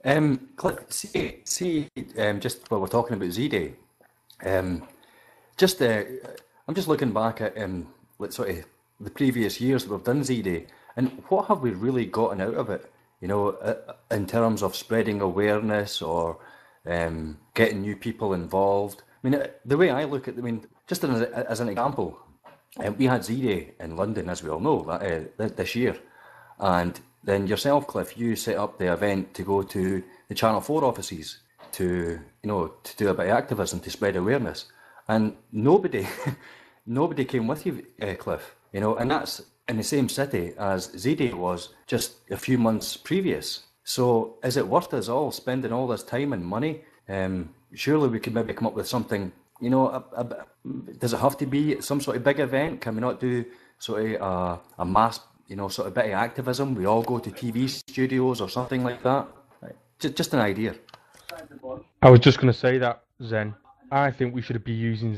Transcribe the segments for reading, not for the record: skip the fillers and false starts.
Cliff, just while we're talking about Z-Day, um, just I'm just looking back at like sort of the previous years that we've done Z-Day, and what have we really gotten out of it? In terms of spreading awareness or getting new people involved. I mean, the way I look at, I mean, just as an example, we had Z-Day in London, as we all know, this year. And then yourself, Cliff, you set up the event to go to the Channel 4 offices to do a bit of activism to spread awareness. And nobody, nobody came with you, Cliff, and that's in the same city as Z-Day was just a few months previous. So is it worth us all spending all this time and money? Surely we could maybe come up with something, does it have to be some sort of big event? Can we not do sort of a mass, sort of bit of activism? We all go to TV studios or something like that. Right. Just an idea. I was just going to say that, Zen. I think we should be using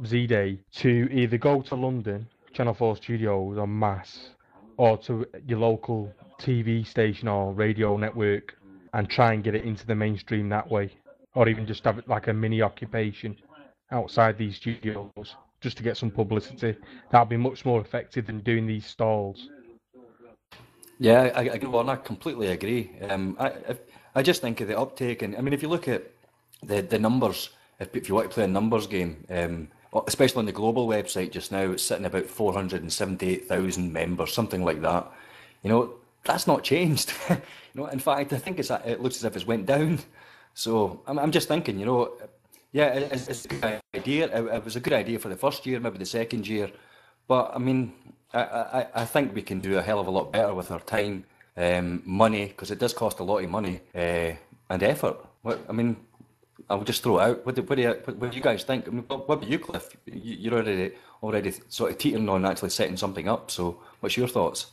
Z-Day to either go to London, Channel 4 studios en masse, or to your local TV station or radio network and try and get it into the mainstream that way. Or even just have it like a mini occupation outside these studios just to get some publicity. That'd be much more effective than doing these stalls. Yeah, I completely agree. I just think of the uptake, and I mean, if you look at the numbers, if you want to play a numbers game, especially on the global website just now, it's sitting about 478,000 members, something like that. That's not changed. In fact, I think it looks as if it's went down. So I'm just thinking, yeah, it's a good idea. It was a good idea for the first year, maybe the second year, but I mean, I think we can do a hell of a lot better with our time, money, because it does cost a lot of money and effort. I mean, I'll just throw it out. What do you guys think? I mean, what about you, Cliff? You're already sort of teetering on actually setting something up. So, what's your thoughts?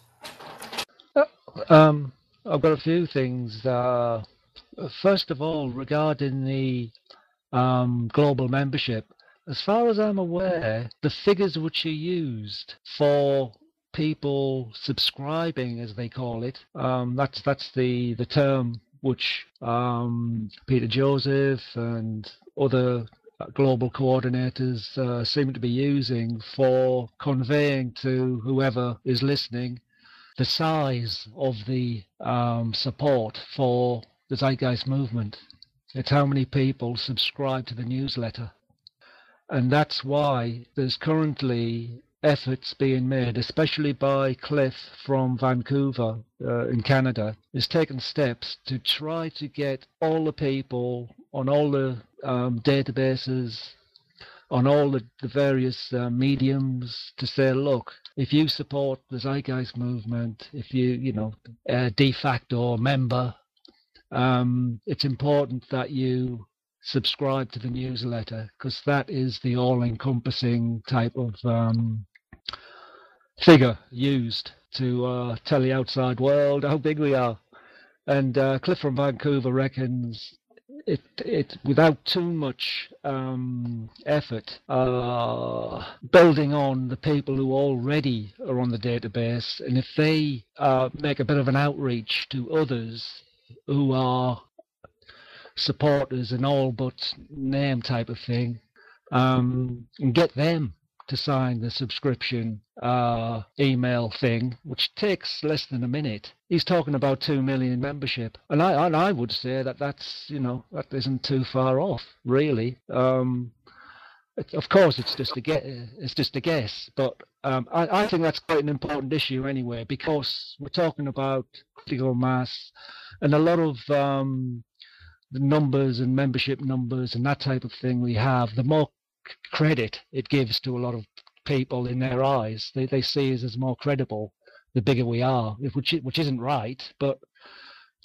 I've got a few things. First of all, regarding the global membership, as far as I'm aware, the figures which are used for people subscribing, as they call it, that's the term which Peter Joseph and other global coordinators seem to be using for conveying to whoever is listening the size of the support for the Zeitgeist movement. It's how many people subscribe to the newsletter. And that's why there's currently efforts being made, especially by Cliff from Vancouver in Canada, is taking steps to try to get all the people on all the databases, on all the various mediums to say, look, if you support the Zeitgeist movement, if you, de facto member, it's important that you subscribe to the newsletter, because that is the all-encompassing type of figure used to tell the outside world how big we are. And Cliff from Vancouver reckons it without too much effort, building on the people who already are on the database, and if they make a bit of an outreach to others who are supporters and all but name type of thing, and get them to sign the subscription email thing, which takes less than a minute. He's talking about 2 million membership, and I would say that's that isn't too far off, really. Of course, it's just a guess, but I think that's quite an important issue anyway, because we're talking about critical mass, and a lot of the numbers and membership numbers and that type of thing we have, the more credit it gives to a lot of people in their eyes. They see us as more credible the bigger we are, which isn't right, but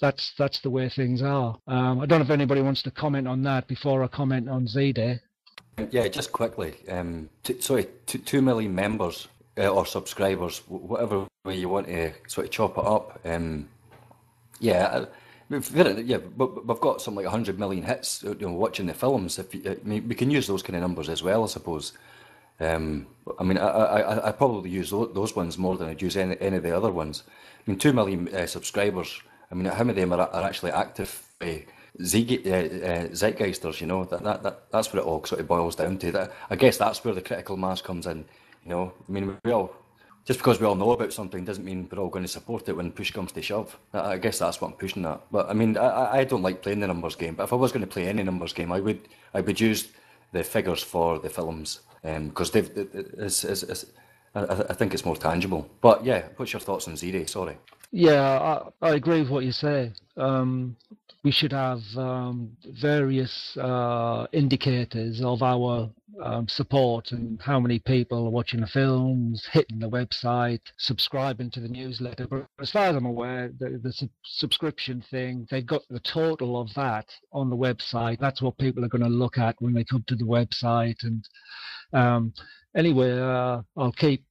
that's the way things are. I don't know if anybody wants to comment on that before I comment on Z-Day. Yeah, just quickly. 2 million members or subscribers, whatever way you want to sort of chop it up. We've got something like 100 million hits, watching the films. We can use those kind of numbers as well, I suppose. I probably use those ones more than I'd use any of the other ones. I mean, 2 million subscribers. I mean, how many of them are actually active Zeitgeisters? You know, that's what it all sort of boils down to. That, I guess that's where the critical mass comes in. You know, I mean, just because we all know about something doesn't mean we're all going to support it when push comes to shove. I guess that's what I'm pushing at. But I mean, I don't like playing the numbers game. But if I was going to play any numbers game, I would use the figures for the films because I think it's more tangible. But yeah, what's your thoughts on Z-Day? Sorry. Yeah, I agree with what you say. We should have various indicators of our support and how many people are watching the films, hitting the website, subscribing to the newsletter. But as far as I'm aware, the subscription thing, they've got the total of that on the website. That's what people are going to look at when they come to the website. And anyway, I'll keep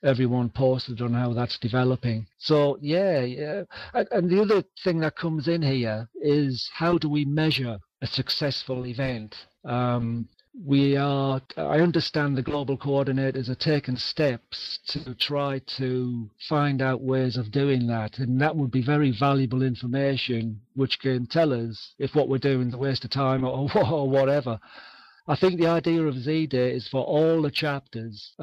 everyone posted on how that's developing. So yeah. And the other thing that comes in here is, how do we measure a successful event? I understand the global coordinators are taking steps to try to find out ways of doing that, and that would be very valuable information which can tell us if what we're doing is a waste of time or whatever. I think the idea of Z-Day is for all the chapters,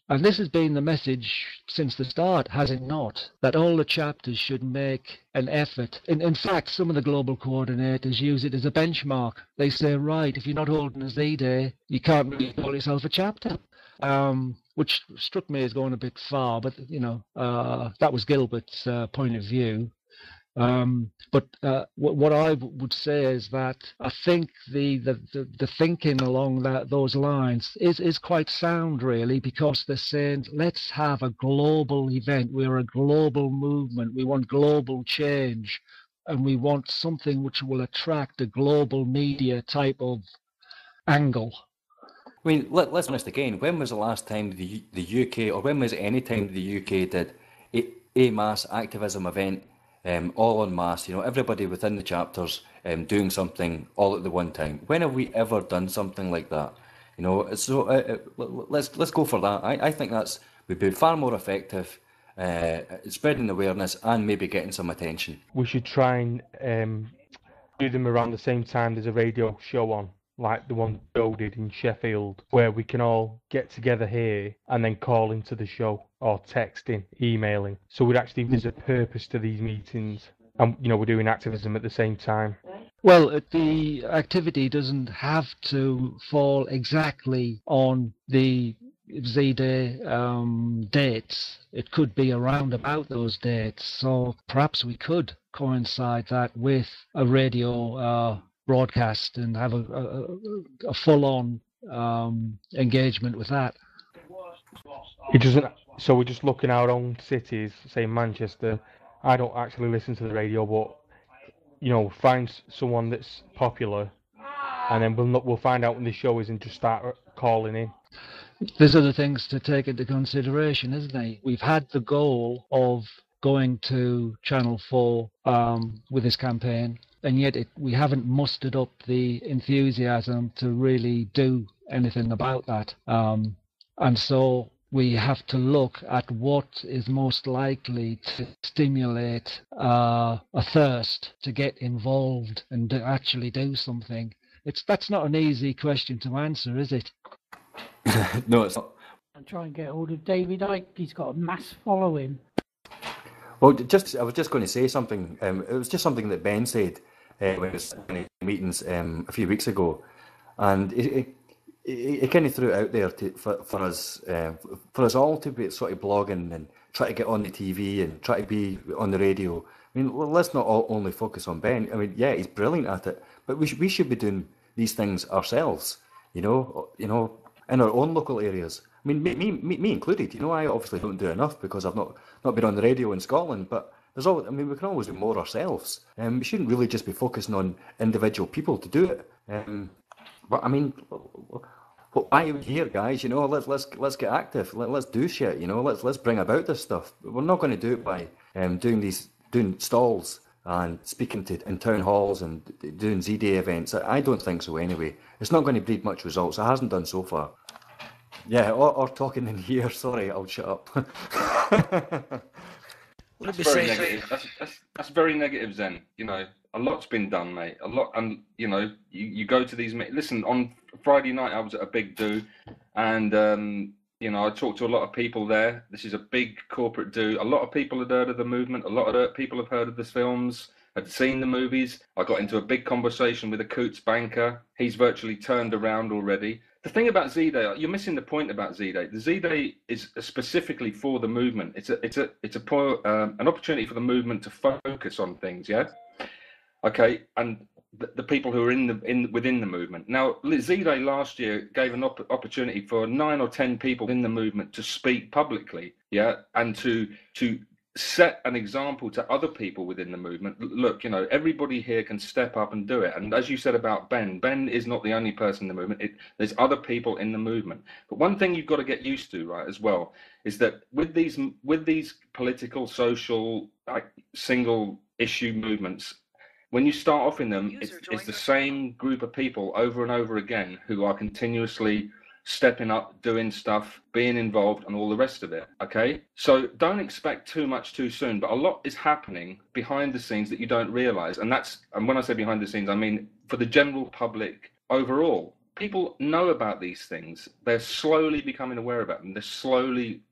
and this has been the message since the start, has it not? That all the chapters should make an effort. In fact, some of the global coordinators use it as a benchmark. They say, right, if you're not holding a Z-Day, you can't really call yourself a chapter. Which struck me as going a bit far, but that was Gilbert's point of view. But what I would say is that I think the thinking along those lines is quite sound, really, because they're saying, let's have a global event. We're a global movement. We want global change, and we want something which will attract a global media type of angle. I mean, let's be honest again. When was the last time the UK, or when was any time the UK did a mass activism event? All en masse, everybody within the chapters doing something all at the one time. When have we ever done something like that? So let's go for that. I think would be far more effective, spreading awareness and maybe getting some attention. We should try and do them around the same time there's a radio show on, like the one Joe did in Sheffield, where we can all get together here and then call into the show, or texting, emailing. So there's a purpose to these meetings, and we're doing activism at the same time. Well, the activity doesn't have to fall exactly on the Z-Day dates. It could be around about those dates. So perhaps we could coincide that with a radio broadcast and have a full-on engagement with that. It doesn't. So we're just looking at our own cities, say Manchester. I don't actually listen to the radio, but find someone that's popular, and then we'll find out when the show is and just start calling in. There's other things to take into consideration, isn't there? We've had the goal of going to Channel 4 with this campaign, and yet we haven't mustered up the enthusiasm to really do anything about that. And so we have to look at what is most likely to stimulate a thirst to get involved and to actually do something. That's not an easy question to answer, is it? No, it's not. I'll try and get hold of David Icke. He's got a mass following. Well, I was just going to say something. It was just something that Ben said when he was in meetings a few weeks ago, and he kind of threw it out there for us all to be sort of blogging and try to get on the TV and try to be on the radio. I mean, let's not only focus on Ben. I mean, yeah, he's brilliant at it, but we should be doing these things ourselves. In our own local areas. I mean, me included. I obviously don't do enough because I've not been on the radio in Scotland. But we can always do more ourselves. We shouldn't really just be focusing on individual people to do it. But I mean, why are we here, guys? Let's get active. Let's do shit. Let's bring about this stuff. We're not going to do it by doing stalls and speaking in town halls and doing Z-Day events. I don't think so anyway. It's not going to breed much results. It hasn't done so far. Yeah, or talking in here. Sorry, I'll shut up. Will it That's be very safe? negative. That's very negative, Zen. You know, a lot's been done, mate. A lot, and you know, you go to these. Listen, on Friday night I was at a big do, and you know, I talked to a lot of people there. This is a big corporate do. A lot of people had heard of the movement. A lot of people have heard of the films, had seen the movies. I got into a big conversation with a Coots banker. He's virtually turned around already. The thing about Z-Day, you're missing the point about Z-Day. The Z-Day is specifically for the movement. It's an opportunity for the movement to focus on things. Yeah. Okay, and the people who are within the movement. Now, Z-Day last year gave an opportunity for 9 or 10 people in the movement to speak publicly, yeah, and to set an example to other people within the movement. Look, you know, everybody here can step up and do it. And as you said about Ben is not the only person in the movement. There's other people in the movement. But one thing you've got to get used to, right, as well, is that with these political, social, like, single issue movements, when you start off in them, it's the same group of people over and over again who are continuously stepping up, doing stuff, being involved, and all the rest of it. Okay, so don't expect too much too soon. But a lot is happening behind the scenes that you don't realize, and when I say behind the scenes, I mean for the general public overall. People know about these things. They're slowly becoming aware about them. They're slowly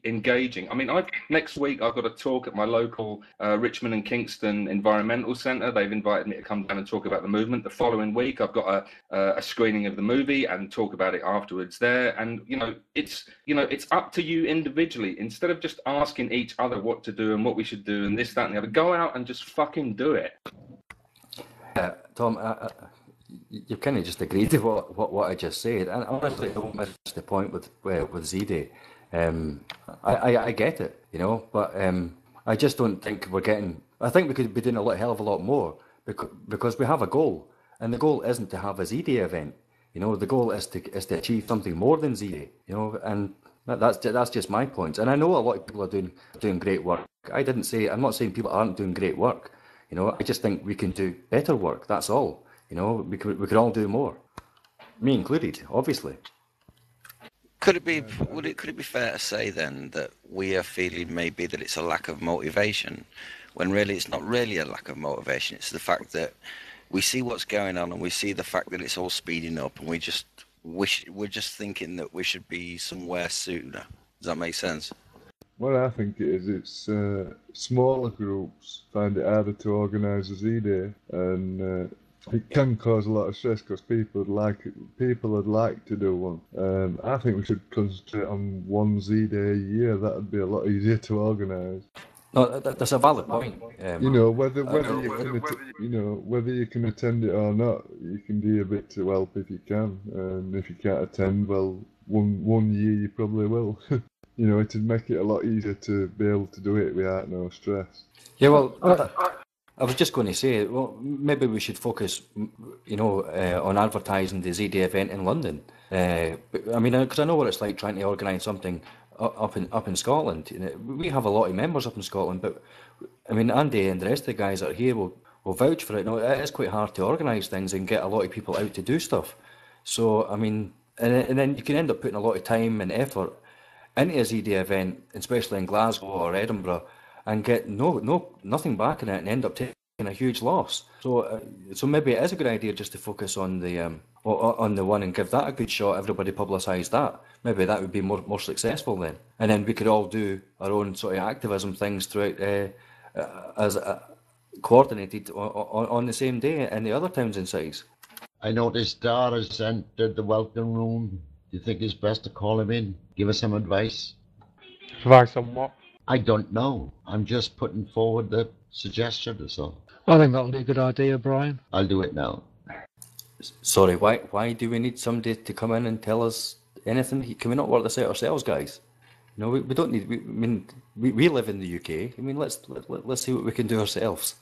engaging. I mean, next week I've got a talk at my local Richmond and Kingston Environmental Centre. They've invited me to come down and talk about the movement. The following week I've got a screening of the movie and talk about it afterwards there. And it's up to you individually. Instead of just asking each other what to do and what we should do and this, that, and the other, go out and just fucking do it. Tom, you kind of just agreed to what I just said, and honestly, I don't miss the point with Z-Day. I get it, but I just don't think we're getting. I think we could be doing hell of a lot more because we have a goal, and the goal isn't to have a Z-Day event. The goal is to achieve something more than Z-Day. And that's just my point. And I know a lot of people are doing great work. I'm not saying people aren't doing great work. I just think we can do better work. That's all. We could all do more, me included, obviously. Could it be fair to say then that we are feeling maybe that it's a lack of motivation, when really it's not really a lack of motivation? It's the fact that we see what's going on and we see the fact that it's all speeding up, and we're just thinking that we should be somewhere sooner. Does that make sense? What I think it is, it's smaller groups find it harder to organise a Z-Day, and it can cause a lot of stress because people would like to do one. I think we should concentrate on one Z-Day a year. That would be a lot easier to organise. No, that's a valid point. Whether you can attend it or not, you can do your bit to help if you can. And if you can't attend, well, one year you probably will. It'd make it a lot easier to be able to do it without no stress. Yeah, well, I was just going to say, well, maybe we should focus, on advertising the Z-Day event in London. Because I know what it's like trying to organise something up in Scotland. We have a lot of members up in Scotland, but Andy and the rest of the guys that are here will vouch for it. It is quite hard to organise things and get a lot of people out to do stuff. So, and then you can end up putting a lot of time and effort into a Z-Day event, especially in Glasgow or Edinburgh, and get nothing back in it and end up taking a huge loss. So maybe it is a good idea just to focus on the one and give that a good shot. Everybody publicise that. Maybe that would be more successful then. And then we could all do our own sort of activism things throughout as coordinated on the same day in the other towns and cities. I noticed Dara's entered the welcome room. Do you think it's best to call him in? Give us some advice? Advice on what? I don't know. I'm just putting forward the suggestion or so. I think that'll be a good idea, Brian. I'll do it now. Sorry, why do we need somebody to come in and tell us anything? Can we not work this out ourselves, guys? We don't need. We live in the UK. Let's see what we can do ourselves.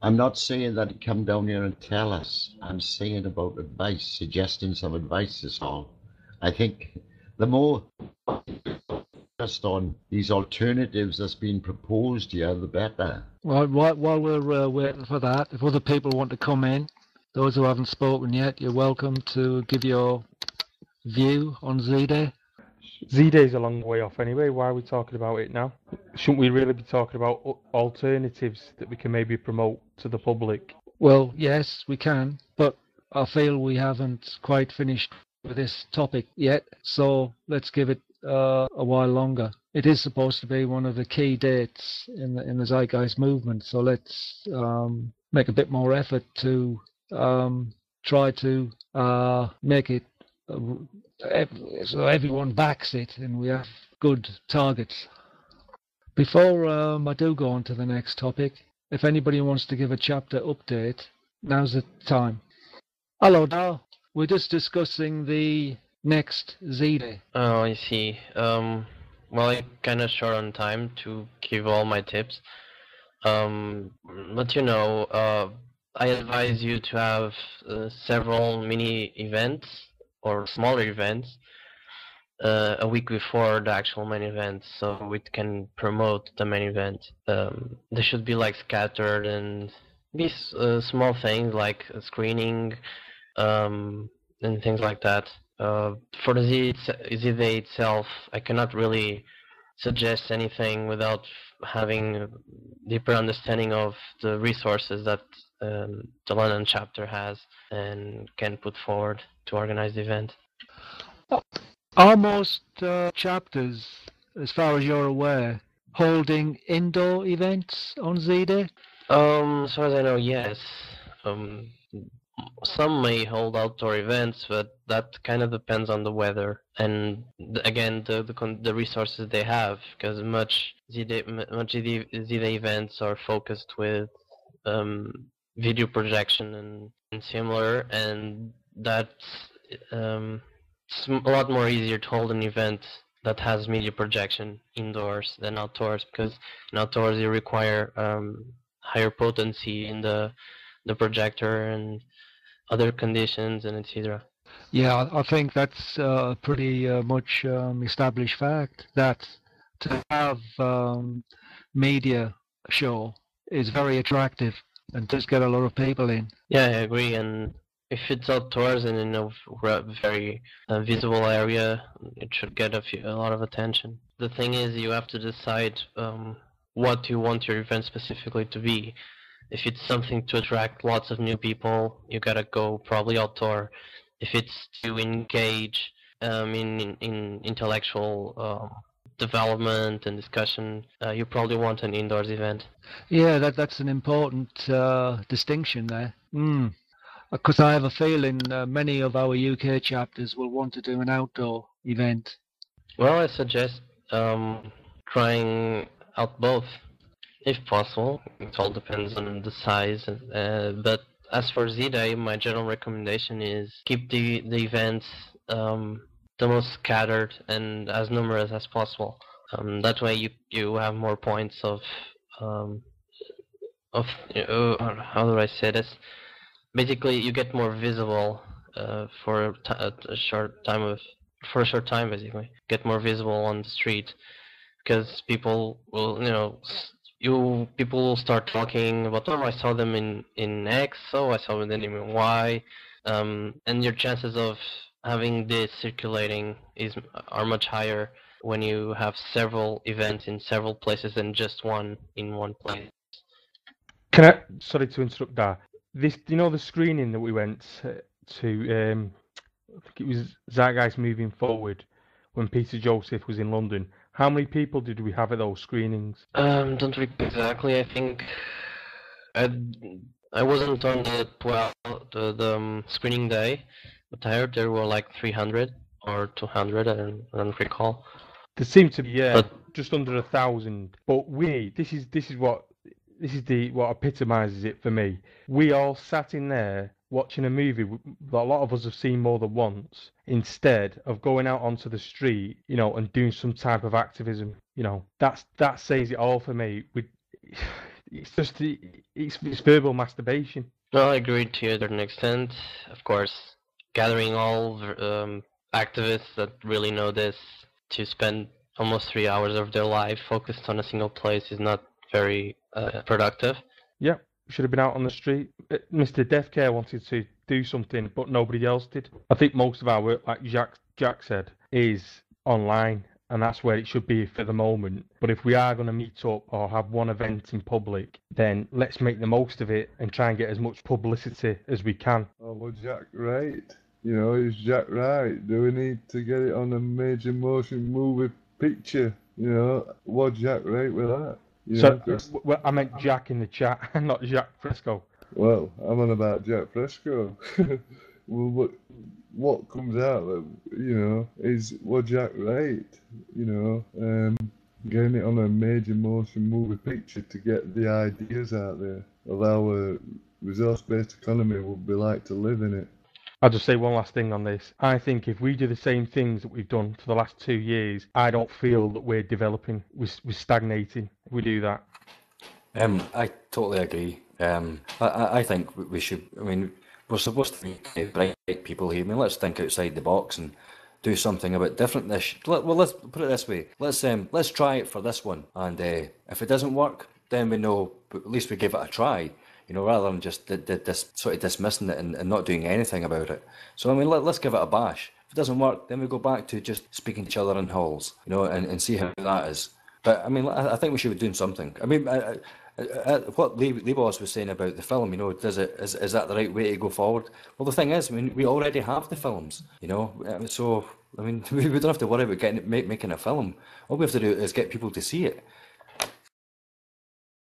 I'm not saying that you come down here and tell us. I'm saying about advice, suggesting some advice is all. I think the more just on these alternatives that's been proposed here, the better. Well, while we're waiting for that, if other people want to come in, those who haven't spoken yet, you're welcome to give your view on Z-Day. Z-Day's a long way off anyway. Why are we talking about it now? Shouldn't we really be talking about alternatives that we can maybe promote to the public? Well, yes, we can, but I feel we haven't quite finished with this topic yet, so let's give it a while longer. It is supposed to be one of the key dates in the Zeitgeist movement, so let's make a bit more effort to try to make it so everyone backs it and we have good targets. Before I do go on to the next topic, if anybody wants to give a chapter update, now's the time. Hello, Dar. We're just discussing the next Z-Day. Oh, I see. Well, I'm kind of short on time to give all my tips. But you know, I advise you to have several mini events or smaller events a week before the actual main event, so it can promote the main event. They should be like scattered and these small things like screening and things like that. For the Z-Day itself, I cannot really suggest anything without having a deeper understanding of the resources that the London chapter has and can put forward to organize the event. Are most chapters, as far as you're aware, holding indoor events on Z-Day? As far as I know, yes. Some may hold outdoor events, but that kind of depends on the weather and again the resources they have, because much Z-Day events are focused with video projection and similar, and that's it's a lot more easier to hold an event that has media projection indoors than outdoors, because in outdoors you require higher potency in the projector and other conditions and etc. Yeah, I think that's pretty much established fact that to have media show is very attractive and does get a lot of people in. Yeah, I agree. And if it's outdoors and in a very visible area, it should get a lot of attention. The thing is, you have to decide what you want your event specifically to be. If it's something to attract lots of new people, you gotta go probably outdoor. If it's to engage in intellectual development and discussion, you probably want an indoors event. Yeah, that's an important distinction there. Because I have a feeling many of our UK chapters will want to do an outdoor event. Well, I suggest trying out both, if possible. It all depends on the size. But as for Z-Day, my general recommendation is keep the events the most scattered and as numerous as possible. That way you have more points of how do I say this? Basically, you get more visible for a short time basically. Get more visible on the street, because people will, people will start talking about, oh, I saw them in X, oh, I saw them in Y, and your chances of having this circulating are much higher when you have several events in several places than just one in one place. Sorry to interrupt there. This, the screening that we went to, I think it was Zeitgeist Moving Forward, when Peter Joseph was in London. How many people did we have at those screenings? Don't recall exactly. I think I wasn't on the screening day, but I heard there were like 300 or 200. I don't recall. There seemed to be just under 1,000. But this is what epitomises it for me. We all sat in there watching a movie that a lot of us have seen more than once, instead of going out onto the street, and doing some type of activism. That says it all for me. It's just it's verbal masturbation. Well, I agree to a certain extent. Of course, gathering all activists that really know this to spend almost 3 hours of their life focused on a single place is not very productive. Yeah, should have been out on the street. Mr. Deathcare wanted to do something, but nobody else did. I think most of our work, like Jack said, is online, and that's where it should be for the moment. But if we are going to meet up or have one event in public, then let's make the most of it and try and get as much publicity as we can. Oh, well, Jack right. Is Jack right? Do we need to get it on a major motion movie picture? Was Jack right with that? Well, I meant Jack in the chat, not Jack Fresco. Well, I'm on about Jack Fresco. Well, what comes out of, is was Jack right? Getting it on a major motion movie picture to get the ideas out there of how a resource-based economy would be like to live in it. I'll just say one last thing on this. I think if we do the same things that we've done for the last 2 years, I don't feel that we're developing. We're stagnating if we do that. I totally agree. I think we should. I mean, we're supposed to be bright people here. I mean, let's think outside the box and do something a bit different. Well, let's put it this way. Let's try it for this one, and if it doesn't work, then we know. But at least we give it a try. Rather than just sort of dismissing it and not doing anything about it. So, I mean, let's give it a bash. If it doesn't work, then we go back to just speaking to each other in halls, and see how that is. But, I mean, I think we should be doing something. I mean, what Lee was saying about the film, is that the right way to go forward? Well, the thing is, I mean, we already have the films, so, I mean, we don't have to worry about making a film. All we have to do is get people to see it.